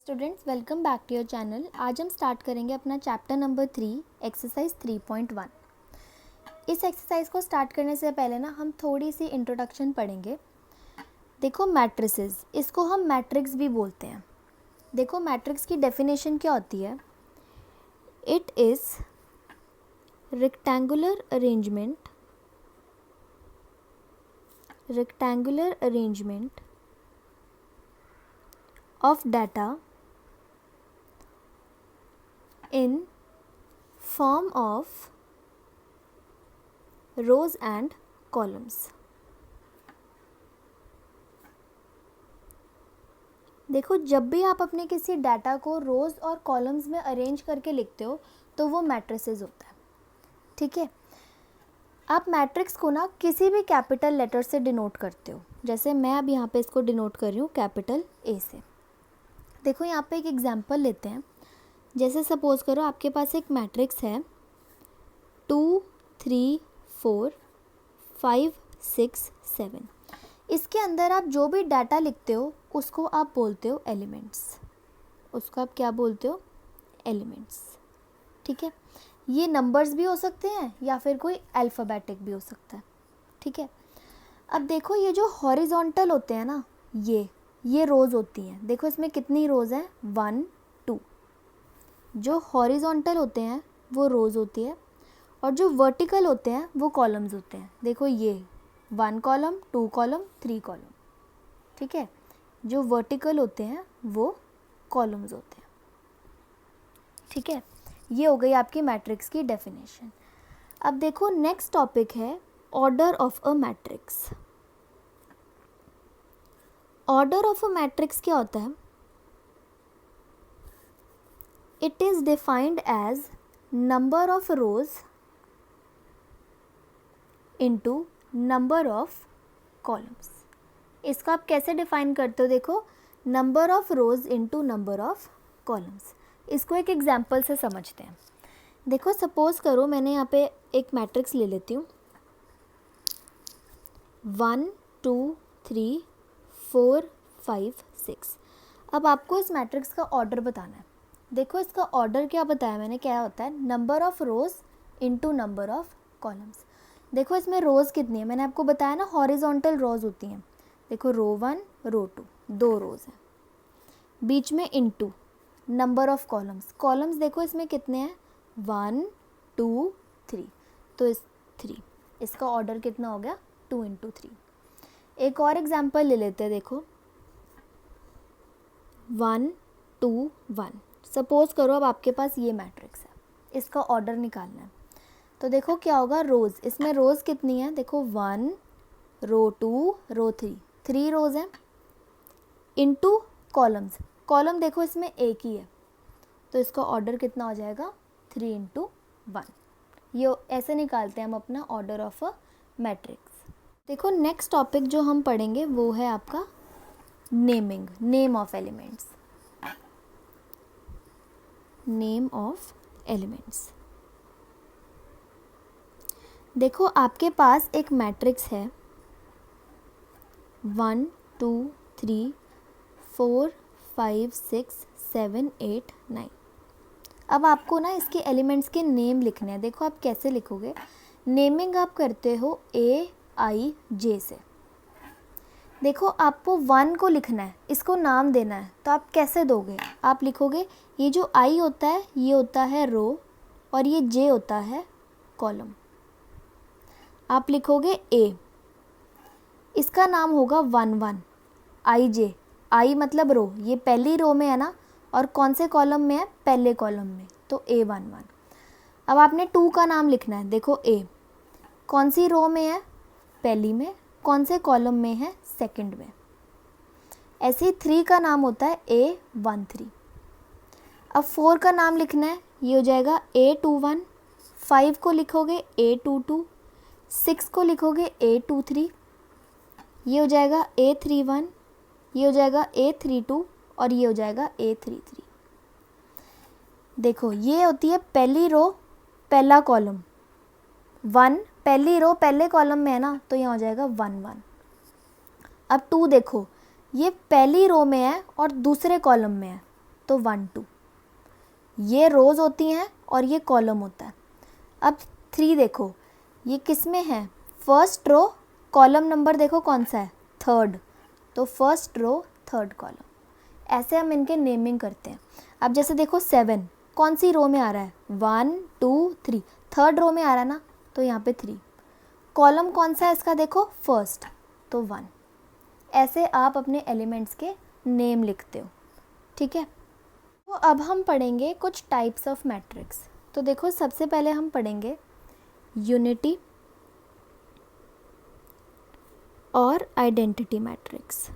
Students, welcome back to your channel. आज हम start करेंगे अपना चैप्टर नंबर 3 एक्सरसाइज 3.1। इस एक्सरसाइज को स्टार्ट करने से पहले ना हम थोड़ी सी इंट्रोडक्शन पढ़ेंगे। देखो, मैट्रिसेस, इसको हम मैट्रिक्स भी बोलते हैं। देखो, मैट्रिक्स की डेफिनेशन क्या होती है? It is rectangular arrangement of data in form of rows and columns। देखो, जब भी आप अपने किसी डाटा को रोज़ और कॉलम्स में अरेंज करके लिखते हो तो वो मैट्रिसेस होता है। ठीक है, आप मैट्रिक्स को ना किसी भी कैपिटल लेटर से डिनोट करते हो। जैसे मैं अब यहाँ पे इसको डिनोट कर रही हूँ कैपिटल ए से। देखो, यहाँ पे एक एग्जांपल लेते हैं। जैसे सपोज़ करो आपके पास एक मैट्रिक्स है 2 3 4 5 6 7। इसके अंदर आप जो भी डाटा लिखते हो उसको आप बोलते हो एलिमेंट्स। उसको आप क्या बोलते हो? एलिमेंट्स। ठीक है, ये नंबर्स भी हो सकते हैं या फिर कोई अल्फ़ाबेटिक भी हो सकता है। ठीक है, अब देखो, ये जो हॉरिजॉन्टल होते हैं ना, ये रोज़ होती हैं। देखो, इसमें कितनी रोज़ हैं? 1 2। जो हॉरिजॉन्टल होते हैं वो रोज़ होती है और जो वर्टिकल होते हैं वो कॉलम्स होते हैं। देखो, ये 1 कॉलम 2 कॉलम 3 कॉलम। ठीक है, जो वर्टिकल होते हैं वो कॉलम्स होते हैं। ठीक है, ये हो गई आपकी मैट्रिक्स की डेफिनेशन। अब देखो, नेक्स्ट टॉपिक है order of a matrix. Order of a matrix क्या होता है? It is defined as number of rows into number of columns. इसका आप कैसे डिफाइन करते हो? देखो, number of rows into number of columns. इसको एक एग्जांपल से समझते हैं। देखो, सपोज करो मैंने यहाँ पे एक मैट्रिक्स ले लेती हूँ 1 2 3 4 5 6। अब आपको इस मैट्रिक्स का ऑर्डर बताना है। देखो, इसका ऑर्डर क्या बताया मैंने, क्या होता है? Number of rows into number of columns. देखो, इसमें रोज़ कितनी है? मैंने आपको बताया ना, हॉरिजॉन्टल रोज़ होती हैं। देखो, रो 1 रो 2, 2 रोज़ हैं। बीच में into number of columns. Columns देखो इसमें कितने हैं? 1 2 3। तो इस 3, इसका ऑर्डर कितना हो गया? 2 × 3। एक और एग्जाम्पल ले लेते हैं। देखो, 1 2 1। सपोज़ करो अब आपके पास ये मैट्रिक्स है, इसका ऑर्डर निकालना है। तो देखो क्या होगा? रोज़, इसमें रोज़ कितनी है? देखो, 1 रो 2 रो 3, 3 रोज़ हैं। इनटू कॉलम्स, कॉलम देखो इसमें एक ही है, तो इसका ऑर्डर कितना हो जाएगा? 3 × 1। ये ऐसे निकालते हैं हम अपना ऑर्डर ऑफ अ मैट्रिक्स। देखो, नेक्स्ट टॉपिक जो हम पढ़ेंगे वो है आपका naming, name of elements. Name of elements. देखो, आपके पास एक मैट्रिक्स है 1 2 3 4 5 6 7 8 9। अब आपको ना इसके एलिमेंट्स के नेम लिखने हैं। देखो, आप कैसे लिखोगे? नेमिंग आप करते हो AIJ से। देखो, आपको 1 को लिखना है, इसको नाम देना है, तो आप कैसे दोगे? आप लिखोगे, ये जो I होता है ये होता है रो और ये J होता है कॉलम। आप लिखोगे A, इसका नाम होगा 1 1 IJ। I मतलब रो, ये पहली रो में है ना, और कौन से कॉलम में है? पहले कॉलम में, तो A1 1। अब आपने 2 का नाम लिखना है। देखो, A कौन सी रो में है? पहली में। कौन से कॉलम में है? सेकंड में। ऐसे ही 3 का नाम होता है A1 3। अब 4 का नाम लिखना है, ये हो जाएगा A21। 5 को लिखोगे A22। 6 को लिखोगे A23। ये हो जाएगा A31। ये हो जाएगा A32 और ये हो जाएगा A33। देखो, ये होती है पहली रो पहला कॉलम। 1 पहली रो पहले कॉलम में है ना, तो यहाँ हो जाएगा 1 1। अब 2 देखो, ये पहली रो में है और दूसरे कॉलम में है, तो 1 2। ये रोज़ होती हैं और ये कॉलम होता है। अब 3 देखो, ये किस में है, फर्स्ट रो, कॉलम नंबर देखो कौन सा है, थर्ड, तो फर्स्ट रो थर्ड कॉलम। ऐसे हम इनके नेमिंग करते हैं। अब जैसे देखो 7 कौन सी रो में आ रहा है, 1 2 3, थर्ड रो में आ रहा है ना, तो यहाँ पे 3। कॉलम कौन सा है इसका देखो, फर्स्ट, तो 1। ऐसे आप अपने एलिमेंट्स के नेम लिखते हो, ठीक है। तो अब हम पढ़ेंगे कुछ टाइप्स ऑफ मैट्रिक्स। तो देखो सबसे पहले हम पढ़ेंगे यूनिटी और आइडेंटिटी मैट्रिक्स।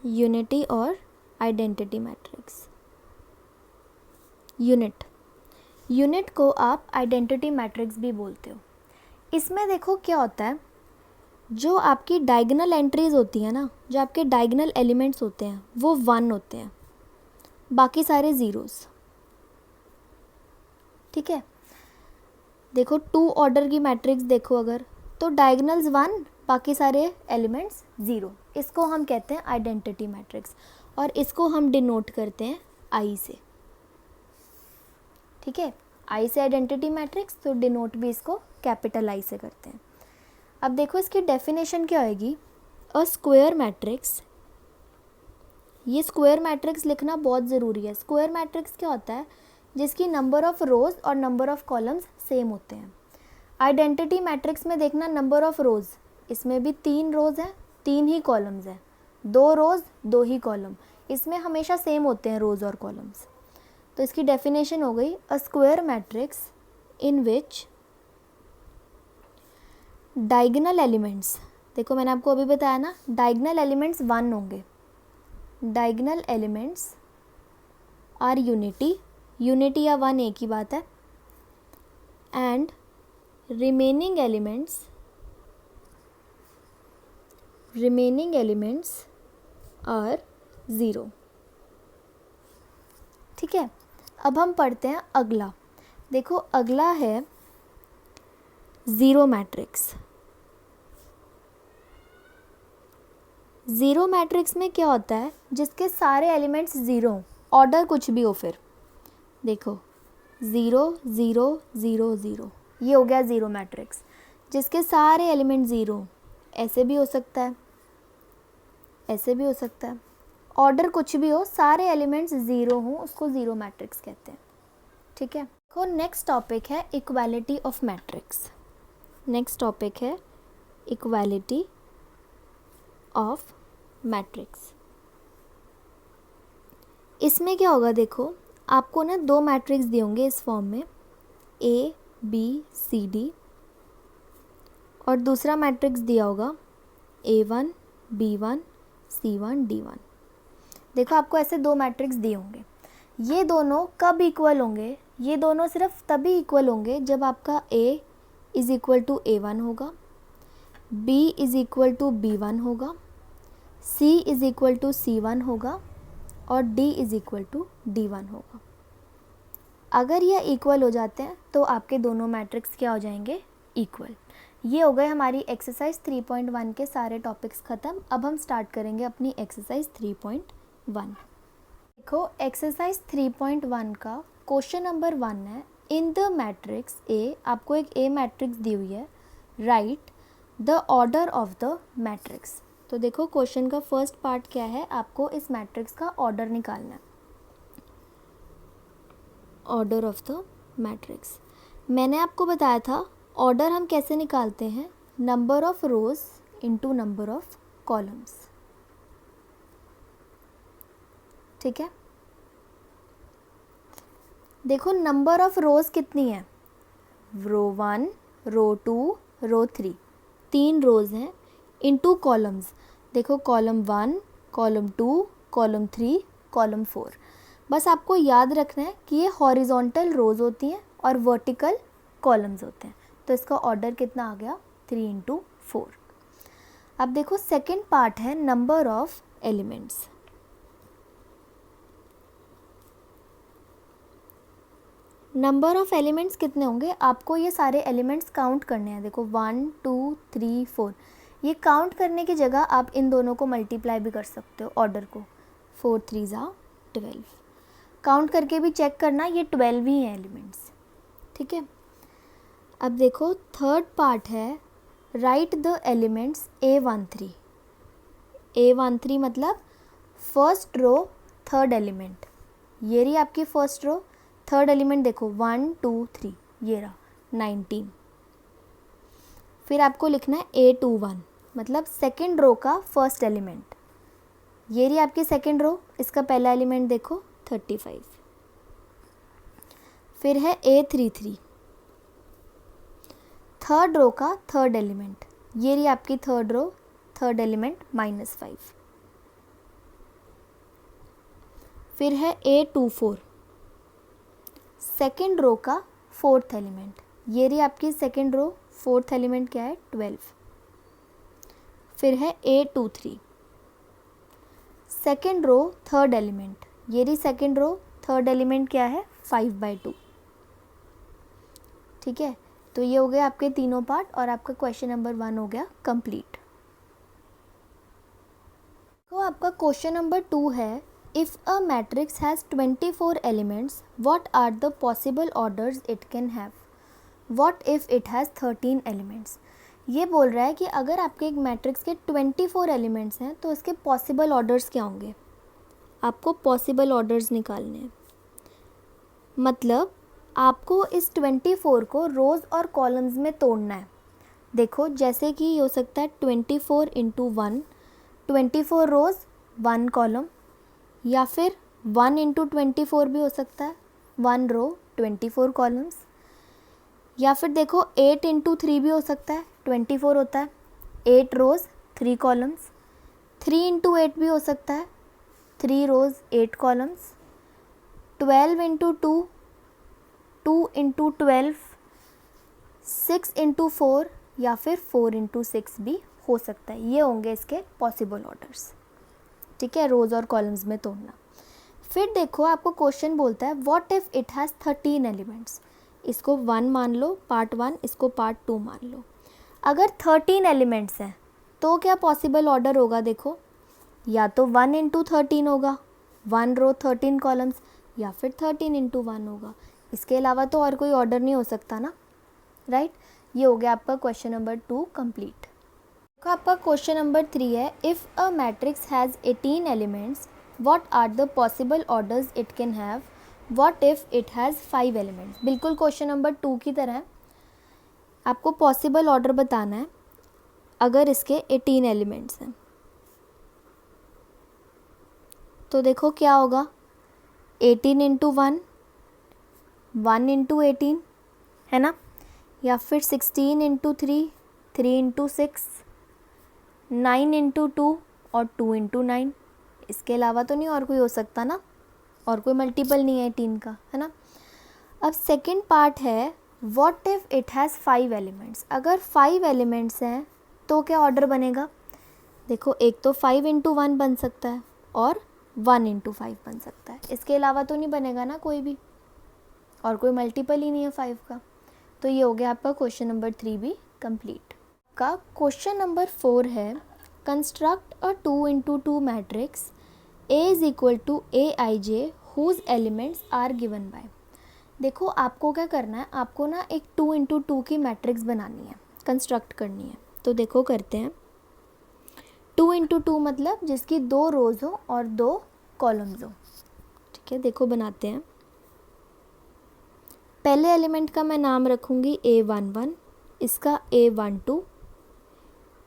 यूनिटी और आइडेंटिटी मैट्रिक्स। यूनिट को आप आइडेंटिटी मैट्रिक्स भी बोलते हो। इसमें देखो क्या होता है, जो आपकी डायगोनल एंट्रीज होती हैं ना, जो आपके डायगोनल एलिमेंट्स होते हैं वो 1 होते हैं, बाकी सारे ज़ीरोस, ठीक है। देखो 2 ऑर्डर की मैट्रिक्स देखो अगर, तो डायगोनल्स 1, बाकी सारे एलिमेंट्स 0। इसको हम कहते हैं आइडेंटिटी मैट्रिक्स, और इसको हम डिनोट करते हैं आई से, ठीक है। आई से आइडेंटिटी मैट्रिक्स, तो डिनोट भी इसको कैपिटल आई से करते हैं। अब देखो इसकी डेफिनेशन क्या होगी, अ स्क्वायर मैट्रिक्स। ये स्क्वायर मैट्रिक्स लिखना बहुत ज़रूरी है। स्क्वायर मैट्रिक्स क्या होता है, जिसकी नंबर ऑफ़ रोज़ और नंबर ऑफ़ कॉलम्स सेम होते हैं। आइडेंटिटी मैट्रिक्स में देखना नंबर ऑफ़ रोज़, इसमें भी 3 रोज़ हैं, 3 ही कॉलम्स हैं, 2 रोज़ 2 ही कॉलम, इसमें हमेशा सेम होते हैं रोज़ और कॉलम्स। तो इसकी डेफिनेशन हो गई, a square matrix in which diagonal elements, देखो मैंने आपको अभी बताया ना, डायगोनल एलिमेंट्स 1 होंगे, डायगोनल एलिमेंट्स आर यूनिटी या 1 एक ही बात है, एंड रिमेनिंग एलिमेंट्स आर 0, ठीक है। अब हम पढ़ते हैं अगला। देखो अगला है ज़ीरो मैट्रिक्स। ज़ीरो मैट्रिक्स में क्या होता है, जिसके सारे एलिमेंट्स 0 हों, ऑर्डर कुछ भी हो, फिर देखो 0 0 0 0, ये हो गया ज़ीरो मैट्रिक्स, जिसके सारे एलिमेंट 0 हों। ऐसे भी हो सकता है, ऐसे भी हो सकता है, ऑर्डर कुछ भी हो, सारे एलिमेंट्स 0 हों, उसको ज़ीरो मैट्रिक्स कहते हैं, ठीक है। तो नेक्स्ट टॉपिक है equality of matrix. Next topic है इक्वालिटी ऑफ मैट्रिक्स। इसमें क्या होगा, देखो आपको ना 2 मैट्रिक्स दिए होंगे इस फॉर्म में, A B C D, और दूसरा मैट्रिक्स दिया होगा A1 B1 C1 D1। देखो आपको ऐसे 2 मैट्रिक्स दिए होंगे, ये दोनों कब इक्वल होंगे, ये दोनों सिर्फ तभी इक्वल होंगे जब आपका A is equal to A1 होगा, B is equal to B1 होगा, C is equal to C1 होगा, और D is equal to D1 होगा। अगर ये इक्वल हो जाते हैं तो आपके दोनों मैट्रिक्स क्या हो जाएंगे, इक्वल। ये हो गए हमारी एक्सरसाइज 3.1 के सारे टॉपिक्स ख़त्म। अब हम स्टार्ट करेंगे अपनी एक्सरसाइज 3.1। देखो एक्सरसाइज 3.1 का क्वेश्चन नंबर 1 है, इन द मैट्रिक्स A, आपको एक A मैट्रिक्स दी हुई है, right the order of the matrix. तो देखो क्वेश्चन का फर्स्ट पार्ट क्या है, आपको इस मैट्रिक्स का ऑर्डर निकालना है, ऑर्डर ऑफ द मैट्रिक्स। मैंने आपको बताया था ऑर्डर हम कैसे निकालते हैं, number of rows into number of columns, ठीक है। देखो नंबर ऑफ रोज कितनी है, रो 1 रो 2 रो 3, 3 रोज हैं, इनटू कॉलम्स, देखो कॉलम 1 कॉलम 2 कॉलम 3 कॉलम 4। बस आपको याद रखना है कि ये हॉरिजॉन्टल रोज होती हैं और वर्टिकल कॉलम्स होते हैं। तो इसका ऑर्डर कितना आ गया, 3 इंटू 4। अब देखो सेकेंड पार्ट है number of elements. Number of elements कितने होंगे, आपको ये सारे एलिमेंट्स काउंट करने हैं। देखो 1 2 3 4, ये काउंट करने की जगह आप इन दोनों को मल्टीप्लाई भी कर सकते हो, ऑर्डर को, 4 3 ज़ा 12। काउंट करके भी चेक करना, ये 12 ही हैं एलिमेंट्स, ठीक है। अब देखो थर्ड पार्ट है, right the elements A13। A13 मतलब फर्स्ट रो थर्ड एलिमेंट, ये रही आपकी फर्स्ट रो, थर्ड एलिमेंट देखो 1 2 3, ये रहा 19। फिर आपको लिखना है A21 मतलब सेकेंड रो का फर्स्ट एलिमेंट, ये रही आपकी सेकेंड रो, इसका पहला एलिमेंट देखो 35। फिर है A33 थर्ड रो का थर्ड एलिमेंट, ये रही आपकी थर्ड रो, थर्ड एलिमेंट -5। फिर है A24 सेकेंड रो का फोर्थ एलिमेंट, ये रही आपकी सेकेंड रो, फोर्थ एलिमेंट क्या है 12। फिर है A23 second row third element, ये रही सेकेंड रो, थर्ड एलिमेंट क्या है 5/2, ठीक है। तो ये हो गए आपके तीनों पार्ट और आपका क्वेश्चन नंबर 1 हो गया कंप्लीट। तो आपका क्वेश्चन नंबर 2 है, if a matrix has 24 elements what are the possible orders it can have, what if it has 13 elements. ये बोल रहा है कि अगर आपके एक मैट्रिक्स के 24 एलिमेंट्स हैं तो इसके पॉसिबल ऑर्डर्स क्या होंगे। आपको पॉसिबल ऑर्डर्स निकालने हैं, मतलब आपको इस 24 को रोज़ और कॉलम्स में तोड़ना है। देखो जैसे कि ये हो सकता है 24 × 1, 24 रोज़ 1 कॉलम, या फिर 1 × 24 भी हो सकता है, 1 रो 24 कॉलम्स, या फिर देखो 8 × 3 भी हो सकता है, 24 होता है, 8 रोज़ 3 कॉलम्स, 3 × 8 भी हो सकता है, 3 रोज़ 8 कॉलम्स, 12 × 2, 2 × 12, 6 × 4 या फिर 4 × 6 भी हो सकता है। ये होंगे इसके पॉसिबल ऑर्डर्स, ठीक है, रोज़ और कॉलम्स में तोड़ना। फिर देखो आपको क्वेश्चन बोलता है what if it has 13 elements, इसको 1 मान लो पार्ट 1, इसको पार्ट 2 मान लो। अगर 13 एलिमेंट्स हैं तो क्या पॉसिबल ऑर्डर होगा, देखो या तो 1 × 13 होगा, 1 रो 13 कॉलम्स, या फिर 13 × 1 होगा। इसके अलावा तो और कोई ऑर्डर नहीं हो सकता ना, राइट। ये हो गया आपका क्वेश्चन नंबर 2 कंप्लीट। तो आपका क्वेश्चन नंबर 3 है, if a matrix has 18 elements what are the possible orders it can have, what if it has 5 elements. बिल्कुल क्वेश्चन नंबर 2 की तरह है, आपको पॉसिबल ऑर्डर बताना है अगर इसके 18 एलिमेंट्स हैं। तो देखो क्या होगा, 18 × 1, 1 × 18 है ना, या फिर 16 × 3, 3 × 6, 9 × 2 और 2 × 9। इसके अलावा तो नहीं और कोई हो सकता ना, और कोई मल्टीपल नहीं है 18 का, है ना। अब सेकंड पार्ट है, what if it has 5 elements. अगर 5 एलिमेंट्स हैं तो क्या ऑर्डर बनेगा। देखो एक तो 5 × 1 बन सकता है और 1 × 5 बन सकता है, इसके अलावा तो नहीं बनेगा ना कोई भी, और कोई मल्टीपल ही नहीं है 5 का। तो ये हो गया आपका क्वेश्चन नंबर 3 भी कंप्लीट। का क्वेश्चन नंबर 4 है, construct a 2 × 2 matrix A = Aij whose elements are given by. देखो आपको क्या करना है, आपको ना एक 2 × 2 की मैट्रिक्स बनानी है, कंस्ट्रक्ट करनी है। तो देखो करते हैं, 2 × 2 मतलब जिसकी 2 रोज़ हो और 2 कॉलम्स हो, ठीक है। देखो बनाते हैं, पहले एलिमेंट का मैं नाम रखूँगी A11, इसका A12,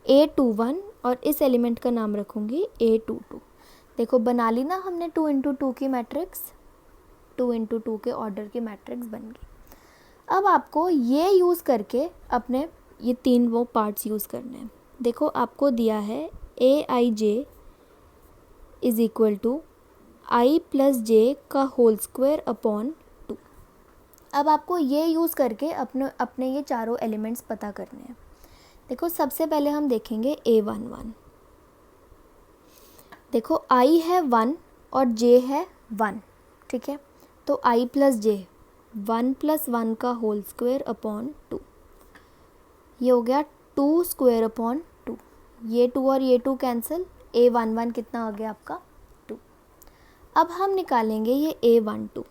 A21 और इस एलिमेंट का नाम रखूँगी A22। देखो बना ली ना हमने 2 × 2 की मैट्रिक्स, 2 × 2 के ऑर्डर की मैट्रिक्स बन गई। अब आपको ये यूज़ करके अपने ये 3 वो पार्ट्स यूज़ करने हैं। देखो आपको दिया है Aij = I + j का होल स्क्वायर अपॉन 2। अब आपको ये यूज़ करके अपने ये चारों एलिमेंट्स पता करने हैं। देखो सबसे पहले हम देखेंगे A11। देखो I है 1 और j है 1, ठीक है। तो I + j 1 + 1 का होल स्क्वायर अपॉन 2, ये हो गया 2 स्क्वायर अपॉन 2। ये 2 और ये 2 कैंसिल, A11 कितना आ गया आपका 2। अब हम निकालेंगे ये A12।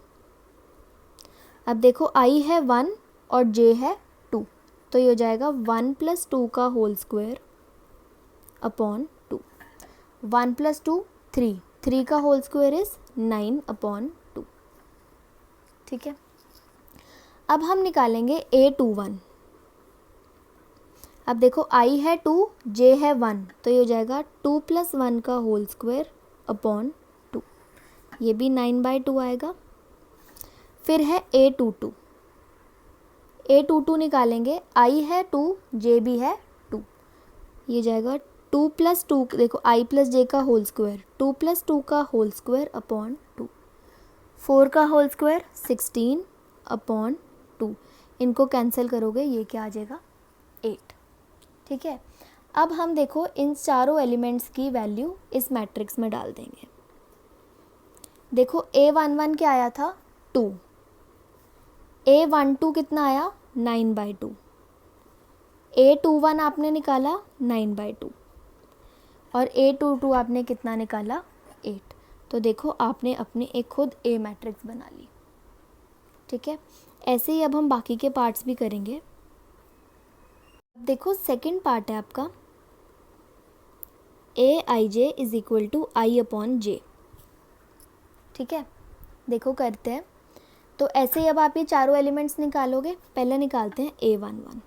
अब देखो I है 1 और J है 2, तो ये हो जाएगा 1 + 2 का होल स्क्वायर अपॉन 2। 1 + 2 3, 3 का होल स्क्वायर इज़ 9/2। ठीक है। अब हम निकालेंगे A21। अब देखो I है 2, J है 1, तो ये हो जाएगा 2 + 1 का होल स्क्वायर अपॉन 2। ये भी 9/2 आएगा। फिर है A22। A22 निकालेंगे, I है 2, J भी है 2, ये जाएगा 2 + 2, देखो I + J का होल स्क्वायर, 2 + 2 का होल स्क्वायर अपॉन 2। 4 का होल स्क्वायर 16/2। इनको कैंसिल करोगे, ये क्या आ जाएगा 8। ठीक है। अब हम देखो इन चारों एलिमेंट्स की वैल्यू इस मैट्रिक्स में डाल देंगे। देखो A11 क्या आया था 2, A12 कितना आया 9/2, A21 आपने निकाला 9/2 और A22 आपने कितना निकाला 8। तो देखो आपने अपनी एक खुद A मैट्रिक्स बना ली। ठीक है। ऐसे ही अब हम बाकी के पार्ट्स भी करेंगे। देखो सेकंड पार्ट है आपका Aij = I/J। ठीक है। देखो करते हैं। तो ऐसे ही अब आप ये चारों एलिमेंट्स निकालोगे। पहले निकालते हैं A11।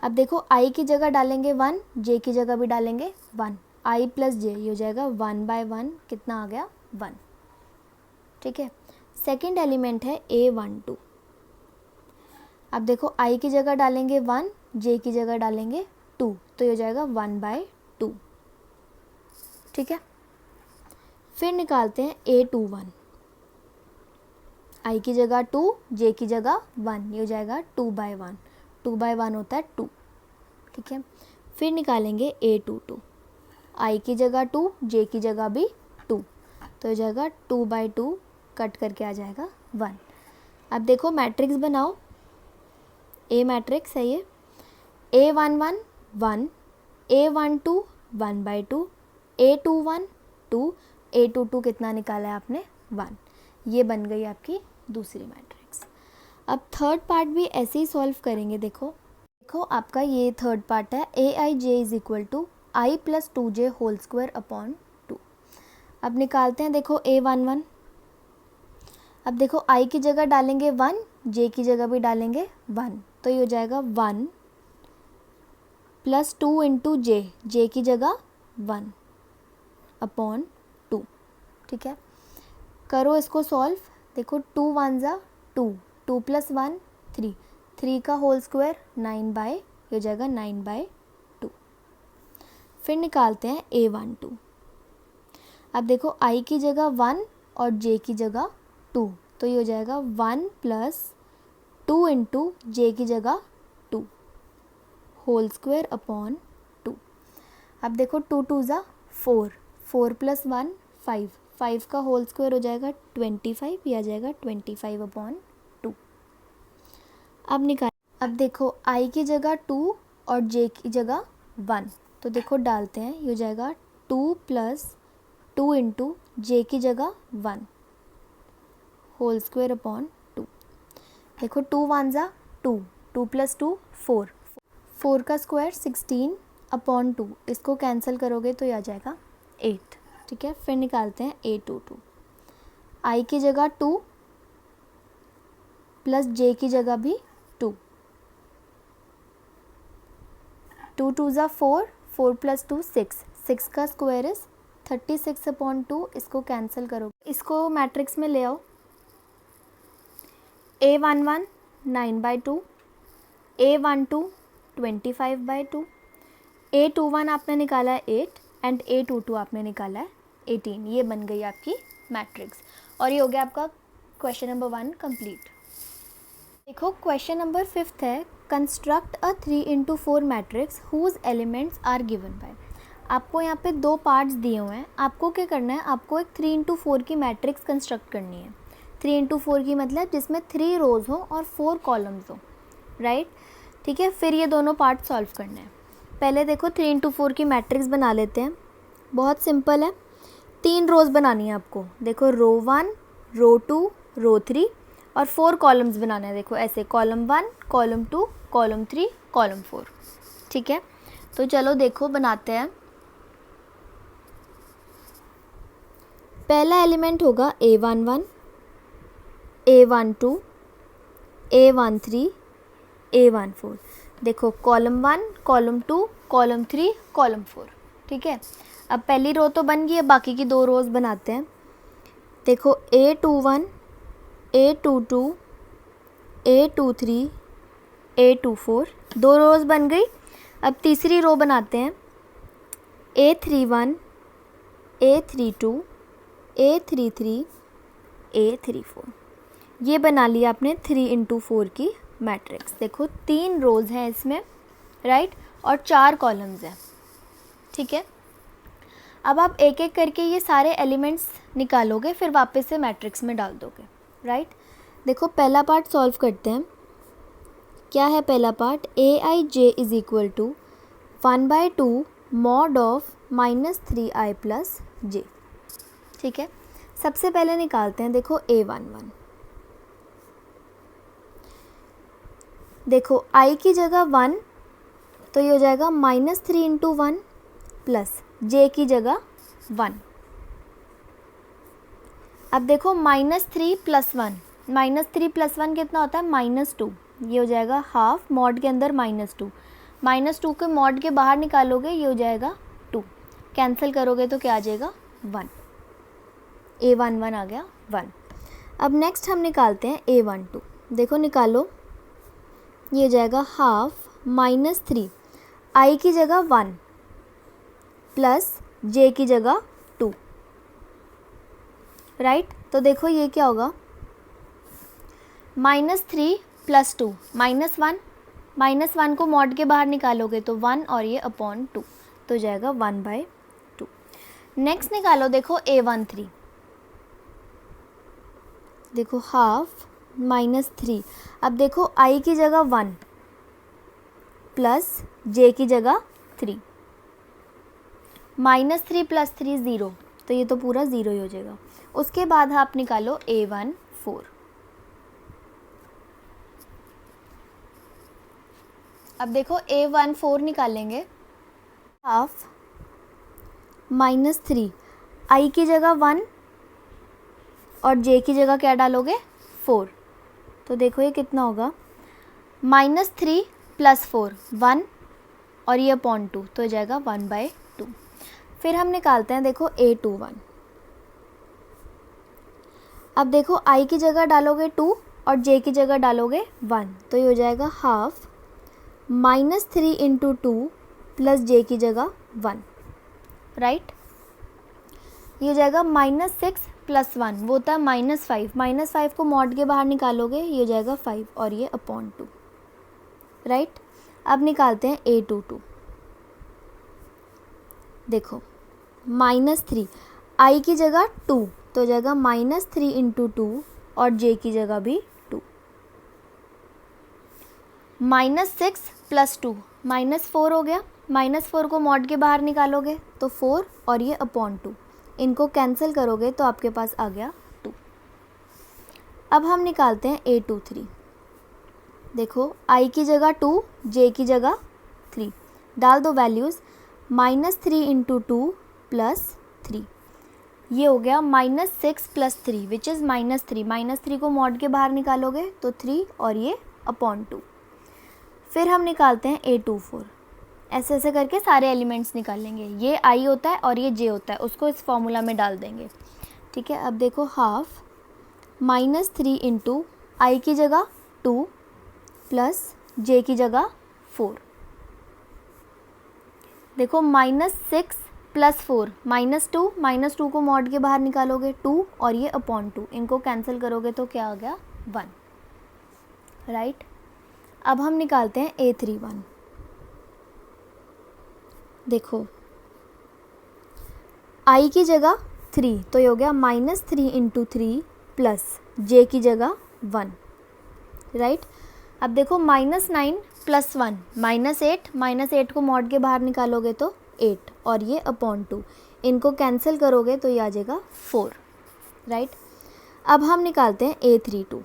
अब देखो I की जगह डालेंगे 1, J की जगह भी डालेंगे 1, I + J, ये हो जाएगा 1/1, कितना आ गया 1। ठीक है। सेकंड एलिमेंट है A12। अब देखो I की जगह डालेंगे 1, J की जगह डालेंगे 2, तो ये हो जाएगा 1/2। ठीक है। फिर निकालते हैं A21। I की जगह 2, J की जगह 1, ये हो जाएगा 2/1। 2/1 होता है 2। ठीक है। फिर निकालेंगे A22। I की जगह 2, J की जगह भी 2, तो हो जाएगा 2/2, कट करके आ जाएगा 1। अब देखो मैट्रिक्स बनाओ। A मैट्रिक्स है ये। A11 1, A12 1/2, A21 2, A22 कितना निकाला है आपने 1। ये बन गई आपकी दूसरी मैट्रिक्स। अब थर्ड पार्ट भी ऐसे ही सॉल्व करेंगे। देखो आपका ये थर्ड पार्ट है Aij = I + 2j whole square upon 2। अब निकालते हैं। देखो A11। अब देखो I की जगह डालेंगे 1, J की जगह भी डालेंगे 1, तो ये हो जाएगा 1 + 2 × J, J की जगह 1 अपॉन 2। ठीक है। करो इसको सॉल्व। देखो 2 1 ज़ा 2, 2 + 1 3, 3 का होल स्क्वायर 9, ये हो जाएगा 9/2। फिर निकालते हैं A12। अब देखो I की जगह 1 और J की जगह 2, तो ये हो जाएगा 1 + 2 × J की जगह 2 होल स्क्वायर अपॉन 2। अब देखो 2 2 ज़ा 4, 4 + 1 5, 5 का होल स्क्वायर हो जाएगा 25, ये आ जाएगा 25/2। अब देखो I की जगह 2 और J की जगह 1, तो देखो डालते हैं। ये हो जाएगा 2 + 2 × J की जगह 1 होल स्क्वायर अपॉन 2। देखो 2 1 ज़ा 2, 2 + 2 4, 4 का स्क्वायर 16/2, इसको कैंसिल करोगे तो ये आ जाएगा 8। ठीक है। फिर निकालते हैं A22। I की जगह 2 + J की जगह भी 2, 2 2 ज़ा 4, 4 + 2 6, 6 का स्क्वायर इज़ 36/2, इसको कैंसिल करोगे। इसको मैट्रिक्स में ले आओ। A11 9/2, A12 25/2, A21 आपने निकाला है 8 एंड A22 आपने निकाला है 18। ये बन गई आपकी मैट्रिक्स और ये हो गया आपका क्वेश्चन नंबर 1 कंप्लीट। देखो क्वेश्चन नंबर 5 है, construct a 3 × 4 matrix whose elements are given by. आपको यहाँ पे 2 पार्ट्स दिए हुए हैं। आपको क्या करना है, आपको एक 3 × 4 की मैट्रिक्स कंस्ट्रक्ट करनी है। 3 × 4 की मतलब जिसमें 3 रोज़ हो और 4 कॉलम्स हो, राइट। ठीक है। फिर ये दोनों पार्ट सॉल्व करने हैं। पहले देखो 3 × 4 की मैट्रिक्स बना लेते हैं। बहुत सिंपल है। 3 रोज़ बनानी है आपको। देखो रो 1, रो 2, रो 3 और 4 कॉलम्स बनाना है। देखो ऐसे कॉलम 1, कॉलम 2, कॉलम 3, कॉलम 4। ठीक है, तो चलो देखो बनाते हैं। पहला एलिमेंट होगा A11, A12, A13, A14। देखो कॉलम 1, कॉलम 2, कॉलम 3, कॉलम 4। ठीक है, अब पहली रो तो बन गई है, बाकी की 2 रोज़ बनाते हैं। देखो A21, A22, A23, A24, 2 रोज़ बन गई। अब तीसरी रो बनाते हैं। A31, A32, A33, A34। ये बना लिया आपने 3 into 4 की मैट्रिक्स। देखो 3 रोज़ हैं इसमें, राइट, और 4 कॉलम्स हैं। ठीक है, अब आप एक एक करके ये सारे एलिमेंट्स निकालोगे, फिर वापस से मैट्रिक्स में डाल दोगे, राइट। देखो पहला पार्ट सॉल्व करते हैं। क्या है पहला part? Aij is equal to 1/2 mod of -3i plus j। ठीक है, सबसे पहले निकालते हैं। देखो A11, देखो i की जगह 1, तो ये हो जाएगा -3 इंटू 1 प्लस j की जगह 1। अब देखो -3 + 1, -3 + 1 कितना होता है? -2। ये हो जाएगा हाफ, मॉड के अंदर -2, -2 के मॉड के बाहर निकालोगे, ये हो जाएगा 2, कैंसिल करोगे तो क्या आ जाएगा? 1। A11 आ गया 1। अब नेक्स्ट हम निकालते हैं A12। देखो निकालो, ये हो जाएगा हाफ -3, i की जगह 1 प्लस j की जगह 2, राइट। तो देखो ये क्या होगा? -3 + 2 -1, -1 को मॉड के बाहर निकालोगे तो 1 और ये अपॉन 2, तो हो जाएगा 1/2। नेक्स्ट निकालो, देखो A13। देखो हाफ -3, अब देखो i की जगह 1 प्लस j की जगह 3, -3 + 3 0, तो ये तो पूरा 0 ही हो जाएगा। उसके बाद आप निकालो A14। अब देखो A14 निकालेंगे। हाफ -3, i की जगह 1 और j की जगह क्या डालोगे? 4। तो देखो ये कितना होगा? -3 + 4 1 और ये अपॉन 2, तो हो जाएगा 1/2। फिर हम निकालते हैं। देखो A21। अब देखो i की जगह डालोगे 2 और j की जगह डालोगे 1, तो ये हो जाएगा हाफ -3 इंटू 2 प्लस j की जगह 1, राइट। ये हो जाएगा -6 + 1, वो होता है -5, -5 को मॉड के बाहर निकालोगे, ये हो जाएगा 5 और ये अपॉन 2, राइट। अब निकालते हैं A22। देखो -3, i की जगह 2, तो हो जाएगा -3 इंटू 2 और j की जगह भी 2, -6 + 2 -4 हो गया, -4 को मॉड के बाहर निकालोगे तो 4 और ये अपॉन 2, इनको कैंसिल करोगे तो आपके पास आ गया 2। अब हम निकालते हैं A23। देखो i की जगह 2, j की जगह 3, डाल दो वैल्यूज़, -3 इंटू 2 प्लस 3, ये हो गया -6 + 3 विच इज़ -3, -3 को मॉड के बाहर निकालोगे तो 3 और ये अपॉन 2। फिर हम निकालते हैं A24। ऐसे ऐसे करके सारे एलिमेंट्स निकालेंगे। ये i होता है और ये j होता है, उसको इस फॉर्मूला में डाल देंगे। ठीक है, अब देखो हाफ -3 इंटू i की जगह 2 प्लस j की जगह 4। देखो -6 + 4 -2, -2 को मॉड के बाहर निकालोगे 2 और ये अपॉन 2, इनको कैंसिल करोगे तो क्या आ गया? 1, राइट। अब हम निकालते हैं A31। देखो i की जगह 3, तो ये हो गया -3 इंटू 3 प्लस j की जगह 1, राइट। अब देखो -9 + 1 -8, -8 को मॉड के बाहर निकालोगे तो 8 और ये अपॉन 2, इनको कैंसिल करोगे तो ये आ जाएगा 4, राइट। अब हम निकालते हैं A32।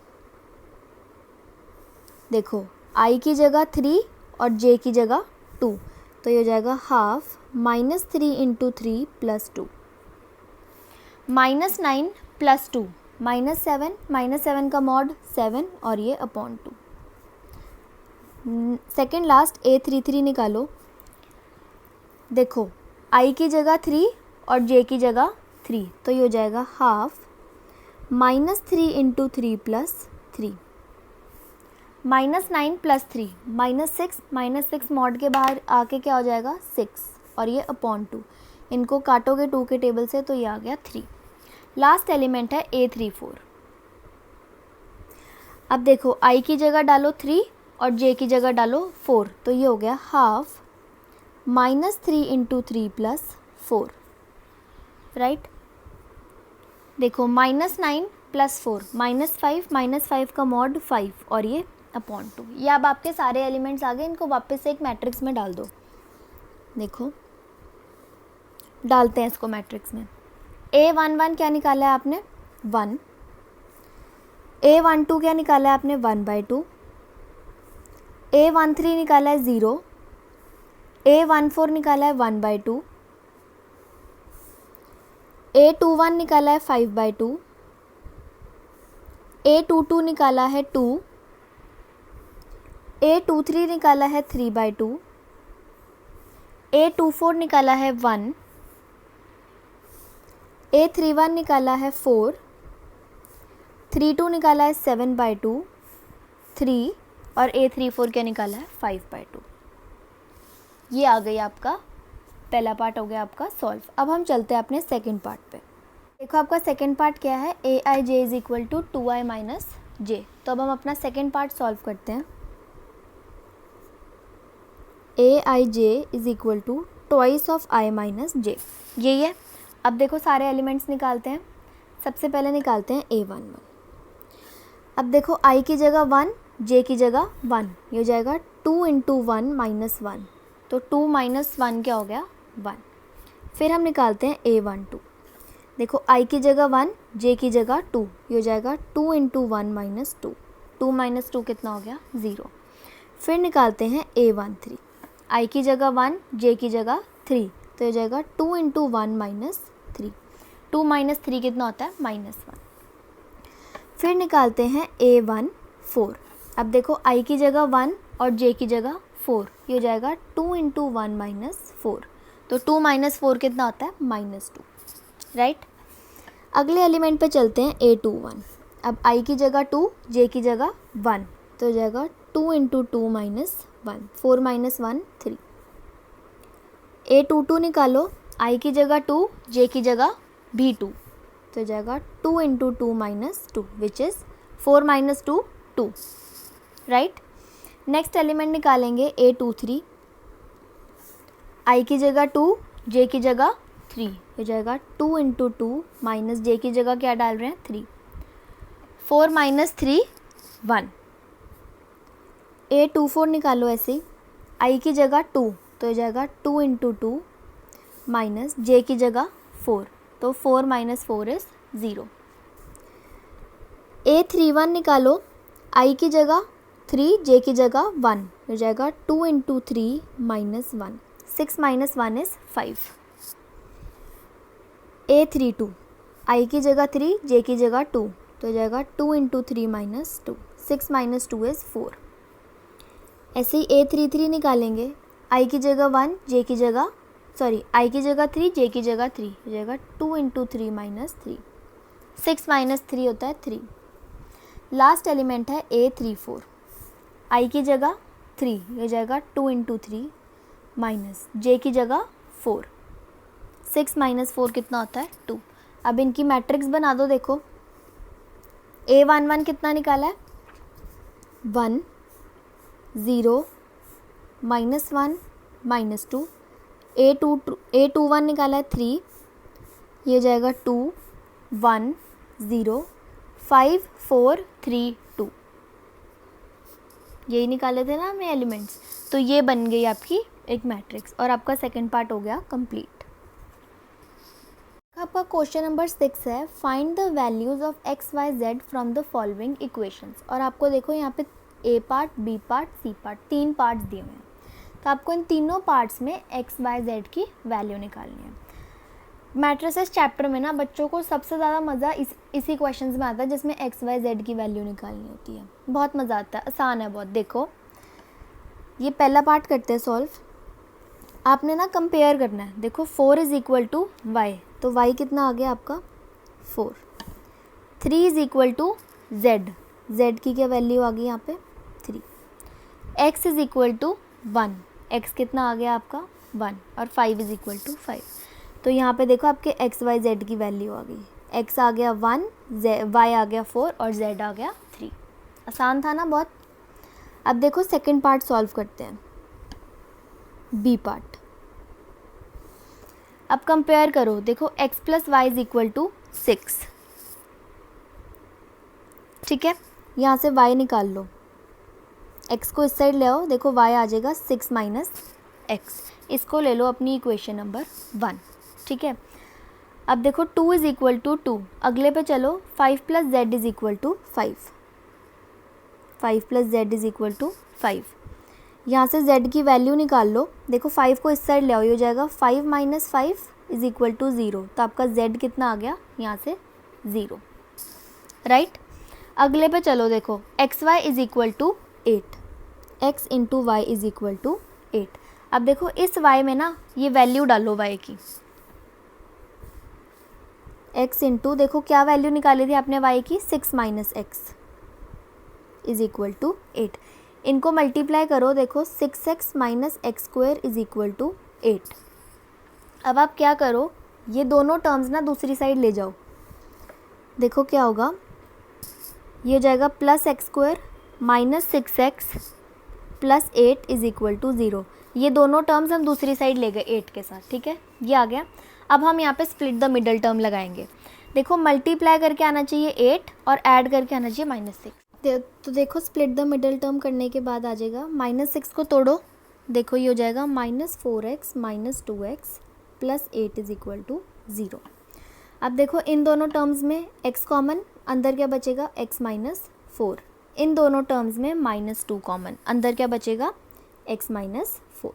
देखो I की जगह 3 और J की जगह 2, तो ये हो जाएगा हाफ -3 इंटू 3 प्लस 2, -9 प्लस 2 -7 का मॉड 7 और ये अपॉन 2। सेकेंड लास्ट A33 निकालो। देखो I की जगह 3 और J की जगह 3, तो ये हो जाएगा half -3 into 3 plus 3, -9 plus 3 -6 mod के बाहर आके क्या हो जाएगा 6 और ये अपॉन 2। इनको काटोगे 2 के टेबल से तो ये आ गया 3। लास्ट एलिमेंट है A34। अब देखो I की जगह डालो 3 और J की जगह डालो 4, तो ये हो गया हाफ -3 इंटू 3 प्लस 4, राइट। देखो -9 प्लस 4 -5 का मॉड 5 और ये अपॉन 2। ये अब आपके सारे एलिमेंट्स आ गए, इनको वापस से एक मैट्रिक्स में डाल दो। देखो डालते हैं इसको मैट्रिक्स में। A11 क्या निकाला है आपने 1, A12 क्या निकाला है आपने 1/2, A13 निकाला है 0, A14 निकाला है 1/2, A21 निकाला है 5/2, A22 निकाला है 2, A23 निकाला है 3/2, A24 निकाला है 1, A31 निकाला है 4, 32 निकाला है 7/2, 3 और A34 क्या निकाला है 5/2। ये आ गई आपका पहला पार्ट हो गया आपका सॉल्व। अब हम चलते हैं अपने सेकंड पार्ट पे। देखो आपका सेकंड पार्ट क्या है, AI J is equal to 2I minus J। तो अब हम अपना सेकंड पार्ट सॉल्व करते हैं। AI J is equal to twice of I minus J, यही है। अब देखो सारे एलिमेंट्स निकालते हैं। सबसे पहले निकालते हैं A11। अब देखो I की जगह 1, J की जगह 1, ये हो जाएगा 2 इंटू 1 माइनस 1, तो 2 माइनस 1 क्या हो गया 1। फिर हम निकालते हैं A12। देखो I की जगह 1, J की जगह 2, ये हो जाएगा 2 इंटू 1 माइनस 2, 2 माइनस 2 कितना हो गया 0। फिर निकालते हैं A13। I की जगह 1, J की जगह 3, तो हो जाएगा 2 इंटू 1 माइनस 3, 2 माइनस 3 कितना होता है -1। फिर निकालते हैं A14। अब देखो I की जगह 1 और J की जगह 4, ये हो जाएगा 2 इंटू 1 माइनस 4, तो 2 माइनस 4 कितना होता है -2, राइट। अगले एलिमेंट पे चलते हैं A21। अब I की जगह 2, J की जगह 1, तो हो जाएगा 2 इंटू 2 माइनस 1, 4 माइनस 1 3। A22 निकालो, I की जगह 2, J की जगह भी 2, तो हो जाएगा 2 into 2 minus 2 which is 4 minus 2 2, right. Next element निकालेंगे A23। I की जगह 2, J की जगह 3, हो जाएगा 2 इंटू 2 माइनस J की जगह क्या डाल रहे हैं 3, 4 माइनस 3 1। A24 निकालो ऐसे ही, I की जगह 2, तो हो जाएगा 2 इंटू 2 माइनस J की जगह 4, तो 4 माइनस 4 इज़ 0। A31 निकालो, I की जगह 3, J की जगह 1, हो जाएगा 2 into 3 minus 1, 6 minus 1 is 5। A32 I की जगह 3, J की जगह 2, तो हो जाएगा 2 इंटू 3 माइनस 2, 6 माइनस 2 इज़ 4। ऐसे ही A33 निकालेंगे, I की जगह 1, J की जगह I की जगह 3, J की जगह 3, हो जाएगा 2 इंटू 3 माइनस 3, 6 माइनस 3 होता है 3। लास्ट एलिमेंट है A34। I की जगह 3, हो जाएगा 2 इंटू 3 माइनस J की जगह 4, 6 माइनस 4 कितना होता है 2। अब इनकी मैट्रिक्स बना दो। देखो A11 कितना निकाला है 1 0 -1 -2। A21 निकाला है 3, ये हो जाएगा 2 1 0 5 4 3 2। यही निकाले थे ना हमने एलिमेंट्स, तो ये बन गई आपकी एक मैट्रिक्स और आपका सेकंड पार्ट हो गया कंप्लीट। आपका क्वेश्चन नंबर 6 है, find the values of X Y Z from the following equations. और आपको देखो यहाँ पे A part, B part, C part, 3 parts दिए हुए हैं। तो आपको इन तीनों पार्ट्स में एक्स वाई जेड की वैल्यू निकालनी है। मैट्रिसेस चैप्टर में ना बच्चों को सबसे ज़्यादा मज़ा इसी क्वेश्चंस में आता है जिसमें एक्स वाई जेड की वैल्यू निकालनी होती है। बहुत मज़ा आता है, आसान है बहुत। देखो ये पहला पार्ट करते हैं सॉल्व। आपने ना कंपेयर करना है। देखो 4 इज़ इक्वल टू वाई, तो वाई कितना आ गया आपका 4। 3 is equal to z, z की क्या वैल्यू आ गई यहाँ पे 3। X is equal to 1, x कितना आ गया आपका 1। और 5 इज़ इक्वल टू 5। तो यहाँ पे देखो आपके एक्स वाई जेड की वैल्यू आ गई। एक्स आ गया 1, वाई आ गया 4 और जेड आ गया 3। आसान था ना बहुत। अब देखो सेकंड पार्ट सॉल्व करते हैं, बी पार्ट। अब कंपेयर करो। देखो x plus y is equal to 6, ठीक है। यहाँ से y निकाल लो, x को इस साइड ले आओ। देखो y आ जाएगा 6 माइनस एक्स। इसको ले लो अपनी इक्वेशन नंबर 1, ठीक है। अब देखो 2 इज़ इक्वल टू 2, अगले पे चलो। 5 plus z is equal to 5, 5 plus z is equal to 5। यहाँ से z की वैल्यू निकाल लो। देखो 5 को इस साइड ले आओ, ये हो जाएगा 5 माइनस 5 इज़ इक्वल टू 0। तो आपका z कितना आ गया यहाँ से 0, राइट। अगले पे चलो। देखो x y is equal to 8, x into y is equal to 8। अब देखो इस y में ना ये वैल्यू डालो y की, x इंटू, देखो क्या वैल्यू निकाली थी आपने y की 6 minus x is equal to 8। इनको मल्टीप्लाई करो। देखो 6x minus x square is equal to 8। अब आप क्या करो, ये दोनों टर्म्स ना दूसरी साइड ले जाओ। देखो क्या होगा, ये हो जाएगा plus x square minus 6x plus 8 is equal to 0। ये दोनों टर्म्स हम दूसरी साइड ले गए 8 के साथ, ठीक है। ये आ गया। अब हम यहाँ पे स्प्लिट द मिडल टर्म लगाएंगे। देखो मल्टीप्लाई करके आना चाहिए 8 और ऐड करके आना चाहिए -6। तो देखो स्प्लिट द मिडल टर्म करने के बाद आ जाएगा -6 को तोड़ो। देखो ये हो जाएगा -4x minus 2x plus 8 is equal to 0। अब देखो इन दोनों टर्म्स में x कॉमन, अंदर क्या बचेगा x माइनस 4। इन दोनों टर्म्स में -2 कॉमन, अंदर क्या बचेगा x माइनस 4।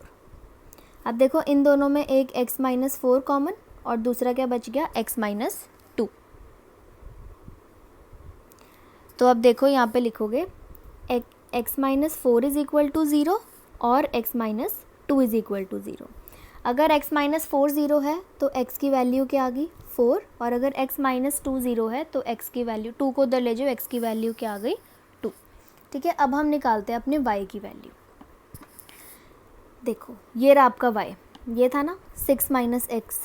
अब देखो इन दोनों में एक x माइनस 4 कॉमन और दूसरा क्या बच गया x माइनस 2। तो अब देखो यहाँ पे लिखोगे x minus 4 is equal to 0 और x minus 2 is equal to 0। अगर x माइनस 4 0 है तो x की वैल्यू क्या आ गई 4, और अगर x माइनस 2 0 है तो x की वैल्यू 2 को उधर ले जाओ, x की वैल्यू क्या आ गई 2, ठीक है। अब हम निकालते हैं अपने y की वैल्यू। देखो ये रहा आपका y, ये था ना 6 minus x.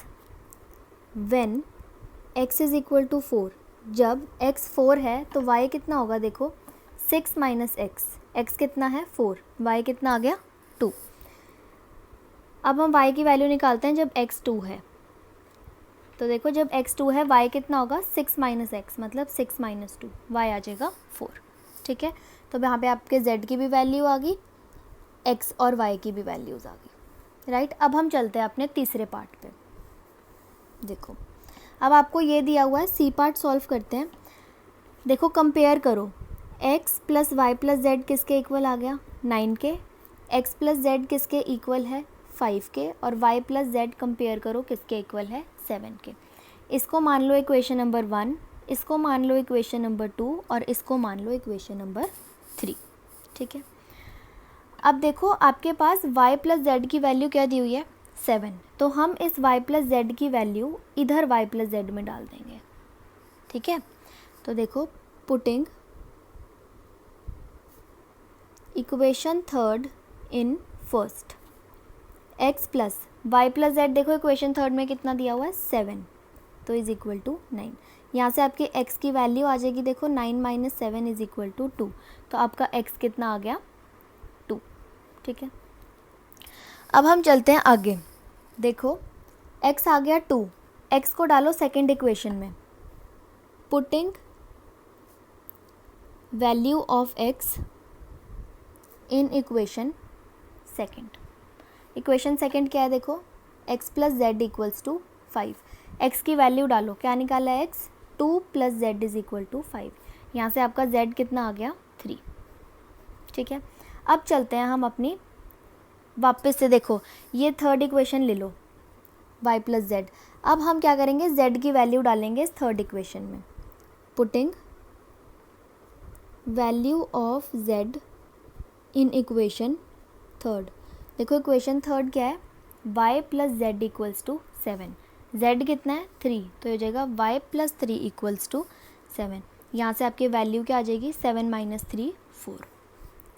When x is equal to 4, जब x 4 है तो y कितना होगा। देखो 6 माइनस एक्स, x कितना है 4, y कितना आ गया 2। अब हम y की वैल्यू निकालते हैं जब x 2 है। तो देखो जब x 2 है y कितना होगा 6 माइनस एक्स, मतलब 6 माइनस 2, y आ जाएगा 4, ठीक है। तो यहाँ पे आपके z की भी वैल्यू आ गई, x और y की भी वैल्यूज़ आ गई, राइट। अब हम चलते हैं अपने तीसरे पार्ट पे। देखो अब आपको ये दिया हुआ है, सी पार्ट सॉल्व करते हैं। देखो कंपेयर करो, x plus y plus z किसके इक्वल आ गया 9 के, x प्लस जेड किसके इक्वल है 5 के, और y प्लस जेड कंपेयर करो किसके इक्वल है 7 के। इसको मान लो इक्वेशन नंबर 1, इसको मान लो इक्वेशन नंबर 2 और इसको मान लो इक्वेशन नंबर 3, ठीक है। अब देखो आपके पास y प्लस जेड की वैल्यू क्या दी हुई है 7, तो हम इस y प्लस जेड की वैल्यू इधर y प्लस जेड में डाल देंगे, ठीक है। तो देखो putting equation third in first, x plus y plus z, देखो इक्वेशन थर्ड में कितना दिया हुआ है 7, तो इज़ इक्वल टू 9। यहाँ से आपकी x की वैल्यू आ जाएगी, देखो 9 माइनस 7 इज़ इक्वल टू 2, तो आपका x कितना आ गया 2, ठीक है। अब हम चलते हैं आगे। देखो x आ गया 2, x को डालो सेकेंड इक्वेशन में। Putting value of x in equation second. Equation second क्या है, देखो x प्लस जेड इक्वल्स टू 5, x की वैल्यू डालो, क्या निकाला है x, 2 + z is equal to 5। यहाँ से आपका z कितना आ गया, 3। ठीक है, अब चलते हैं हम अपनी वापस से, देखो ये थर्ड इक्वेशन ले लो y + z। अब हम क्या करेंगे, z की वैल्यू डालेंगे इस थर्ड इक्वेशन में, putting value of z in equation third. देखो इक्वेशन थर्ड क्या है, y + z equals to 7, z कितना है 3, तो हो जाएगा y + 3 इक्वल्स टू 7। यहाँ से आपकी वैल्यू क्या आ जाएगी, 7 - 3 4।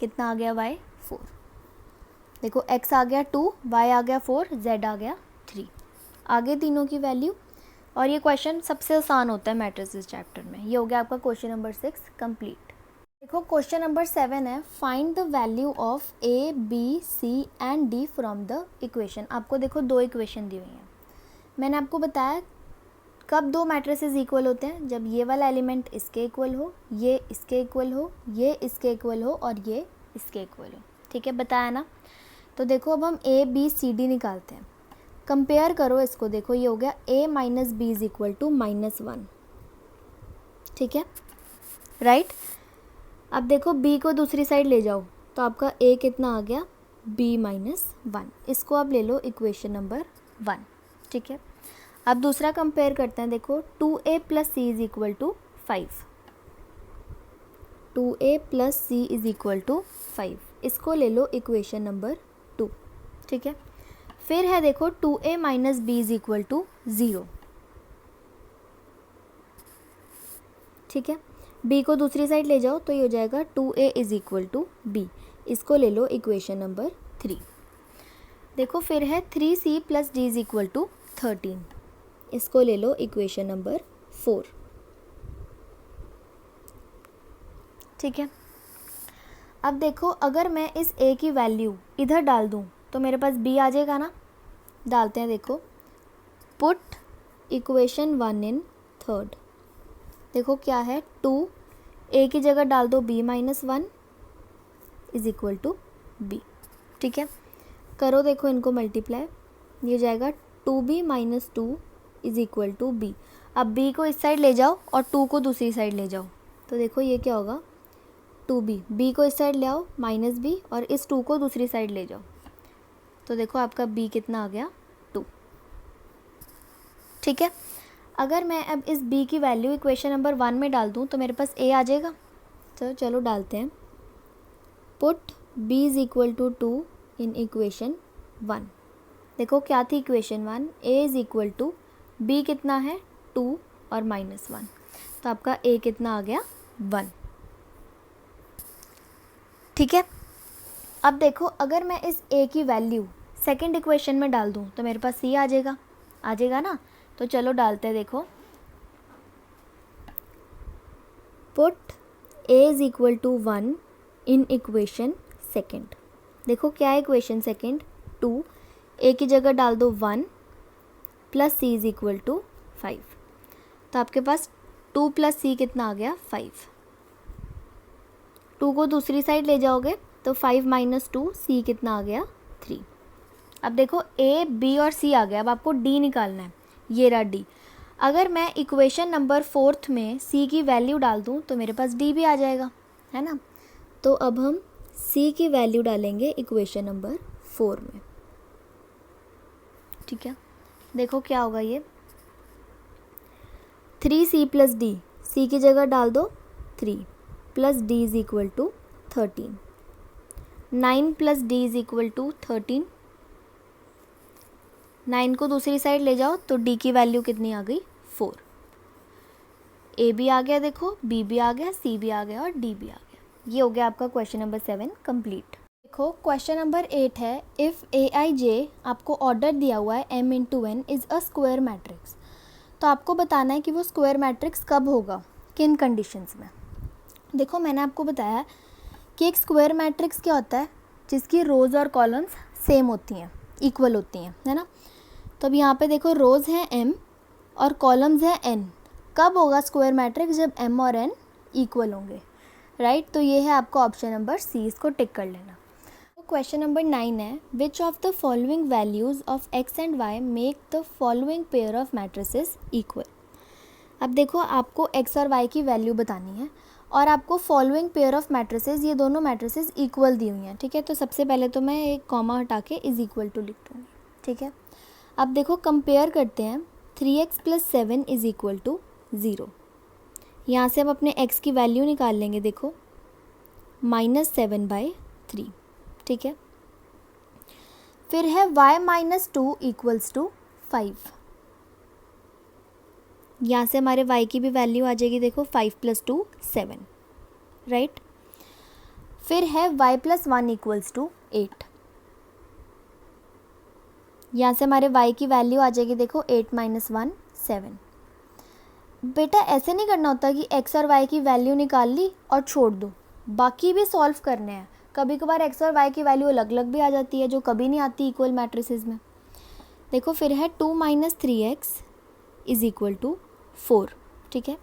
कितना आ गया y, 4। देखो x आ गया 2, y आ गया 4, z आ गया 3। आगे तीनों की वैल्यू, और ये क्वेश्चन सबसे आसान होता है मैट्रिसेस चैप्टर में। ये हो गया आपका क्वेश्चन नंबर 6 कंप्लीट। देखो क्वेश्चन नंबर 7 है, find the value of a, b, c and d from the equation. आपको देखो दो इक्वेशन दी हुई हैं। मैंने आपको बताया कब दो मैट्रिसेस इक्वल होते हैं, जब ये वाला एलिमेंट इसके इक्वल हो, ये इसके इक्वल हो, ये इसके इक्वल हो और ये इसके इक्वल हो। ठीक है, बताया ना। तो देखो अब हम a, b, c, d निकालते हैं। कंपेयर करो इसको, देखो ये हो गया a - b is equal to -1। ठीक है, राइट। अब देखो b को दूसरी साइड ले जाओ तो आपका a कितना आ गया, b - 1। इसको आप ले लो इक्वेशन नंबर 1। ठीक है, अब दूसरा कंपेयर करते हैं। देखो 2a + c is equal to 5, 2a + c is equal to 5। इसको ले लो इक्वेशन नंबर 2। ठीक है, फिर है देखो 2a - b is equal to 0। ठीक है, b को दूसरी साइड ले जाओ तो ये हो जाएगा 2a is equal to b। इसको ले लो इक्वेशन नंबर 3। देखो फिर है 3c + d is equal to 13। इसको ले लो इक्वेशन नंबर 4। ठीक है, अब देखो अगर मैं इस a की वैल्यू इधर डाल दूँ तो मेरे पास b आ जाएगा ना। डालते हैं, देखो पुट इक्वेशन 1 इन थर्ड। देखो क्या है, 2 a की जगह डाल दो b - 1 is equal to b। ठीक है, करो देखो इनको मल्टीप्लाई, ये जाएगा 2b - 2 is equal to b। अब b को इस साइड ले जाओ और 2 को दूसरी साइड ले जाओ तो देखो ये क्या होगा, 2b। b को इस साइड ले आओ -b और इस 2 को दूसरी साइड ले जाओ तो देखो आपका b कितना आ गया, 2। ठीक है, अगर मैं अब इस b की वैल्यू इक्वेशन नंबर 1 में डाल दूँ तो मेरे पास a आ जाएगा। तो चलो डालते हैं, put b is equal to 2 in equation 1। देखो क्या थी equation 1, a is equal to b कितना है 2 और -1, तो आपका a कितना आ गया 1। ठीक है, अब देखो अगर मैं इस a की वैल्यू सेकंड इक्वेशन में डाल दूँ तो मेरे पास c आ जाएगा ना। तो चलो डालते हैं, देखो put a is equal to 1 in equation second. देखो क्या है इक्वेशन सेकंड, 2, a की जगह डाल दो 1 + c इज इक्वल टू 5। तो आपके पास 2 + c कितना आ गया, 5। 2 को दूसरी साइड ले जाओगे तो 5 - 2 c कितना आ गया, 3। अब देखो a, b और c आ गया। अब आपको d निकालना है, ये रहा d। अगर मैं इक्वेशन नंबर 4 में c की वैल्यू डाल दूँ तो मेरे पास d भी आ जाएगा, है ना। तो अब हम c की वैल्यू डालेंगे इक्वेशन नंबर 4 में। ठीक है, देखो क्या होगा, ये 3c + d, c की जगह डाल दो 3 + d is equal to 13। 9 + d is equal to 13। 9 को दूसरी साइड ले जाओ तो d की वैल्यू कितनी आ गई, 4। a भी आ गया, देखो b भी आ गया, c भी आ गया और d भी आ गया। ये हो गया आपका क्वेश्चन नंबर 7 कंप्लीट। देखो क्वेश्चन नंबर 8 है, इफ़ aij आपको ऑर्डर दिया हुआ है m × n is a square matrix. तो आपको बताना है कि वो स्क्वायर मैट्रिक्स कब होगा, किन कंडीशंस में। देखो मैंने आपको बताया कि एक स्क्वायर मैट्रिक्स क्या होता है, जिसकी रोज़ और कॉलम्स सेम होती हैं, इक्वल होती हैं, है ना। तो अब यहाँ पे देखो रोज़ हैं m और कॉलम्स हैं n। कब होगा स्क्वायर मैट्रिक्स, जब m और n इक्वल होंगे, राइट। तो ये है आपका ऑप्शन नंबर सी, इसको टिक कर लेना। तो क्वेश्चन नंबर 9 है, which of the following values of x and y make the following pair of matrices equal. अब देखो आपको x और y की वैल्यू बतानी है और आपको फॉलोइंग पेयर ऑफ मैट्रिसेस, ये दोनों मैट्रिसेस इक्वल दी हुई हैं, ठीक है। तो सबसे पहले तो मैं एक कॉमा हटा के इज इक्वल टू लिख दूँगी, ठीक है। अब देखो कंपेयर करते हैं, 3x + 7 इज इक्वल टू 0। यहाँ से हम अपने x की वैल्यू निकाल लेंगे, देखो -7/3, ठीक है। फिर है y - 2 = 5। यहाँ से हमारे y की भी वैल्यू आ जाएगी, देखो 5 + 2 7, राइट। फिर है y + 1 = 8। यहाँ से हमारे y की वैल्यू आ जाएगी, देखो 8 - 1 7। बेटा ऐसे नहीं करना होता कि x और y की वैल्यू निकाल ली और छोड़ दो, बाकी भी सॉल्व करने हैं। कभी कभार x और y की वैल्यू अलग अलग भी आ जाती है, जो कभी नहीं आती इक्वल मैट्रिसेस में। देखो फिर है 2 - 3x = 4, ठीक है।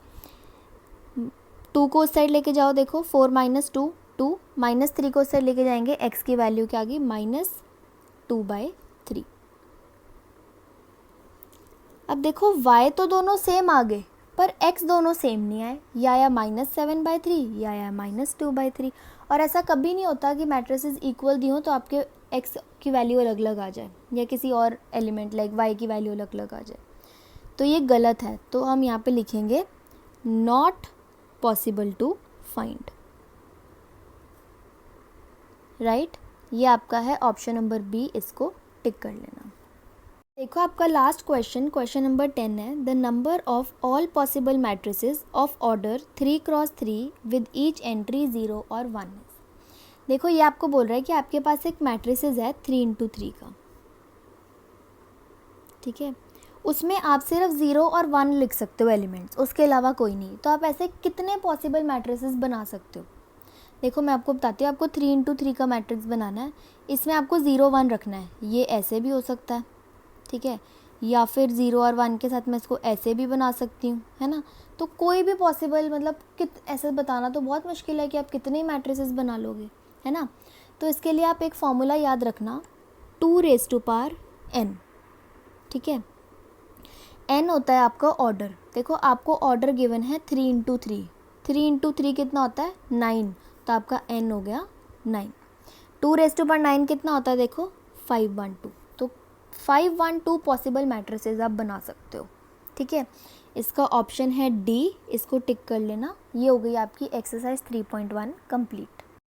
2 को उस साइड लेके जाओ, देखो 4 - 2 2, -3 को उस साइड लेके जाएंगे, x की वैल्यू क्या आ गई -2/3। अब देखो y तो दोनों सेम आ गए पर x दोनों सेम नहीं आए, या आया -7/3 या आया -2/3। और ऐसा कभी नहीं होता कि मैट्रिसेस इक्वल दी हो तो आपके x की वैल्यू अलग अलग आ जाए या किसी और एलिमेंट लाइक y की वैल्यू अलग अलग आ जाए, तो ये गलत है। तो हम यहाँ पे लिखेंगे not possible to find, right. ये आपका है ऑप्शन नंबर बी, इसको टिक कर लेना। देखो आपका लास्ट क्वेश्चन, क्वेश्चन नंबर 10 है, the number of all possible matrices of order 3x3 with each entry 0 और 1 है। देखो ये आपको बोल रहा है कि आपके पास एक मैट्रिसेस है 3x3 का, ठीक है। उसमें आप सिर्फ 0 और 1 लिख सकते हो एलिमेंट्स, उसके अलावा कोई नहीं। तो आप ऐसे कितने पॉसिबल मैट्रिसेस बना सकते हो? देखो मैं आपको बताती हूँ, आपको 3x3 का मैट्रिक्स बनाना है, इसमें आपको 0 1 रखना है। ये ऐसे भी हो सकता है, ठीक है, या फिर 0 और 1 के साथ मैं इसको ऐसे भी बना सकती हूँ, है ना। तो कोई भी पॉसिबल, मतलब ऐसे बताना तो बहुत मुश्किल है कि आप कितने मैट्रिसेस बना लोगे, है ना। तो इसके लिए आप एक फॉर्मूला याद रखना, 2n, ठीक है। n होता है आपका ऑर्डर। देखो आपको ऑर्डर गिवन है 3x3, 3x3 कितना होता है 9, तो आपका n हो गया 9। 2^9 कितना होता है, देखो 512। तो 512 पॉसिबल मैट्रिसेस आप बना सकते हो, ठीक है। इसका ऑप्शन है डी, इसको टिक कर लेना। ये हो गई आपकी एक्सरसाइज 3.1 कंप्लीट।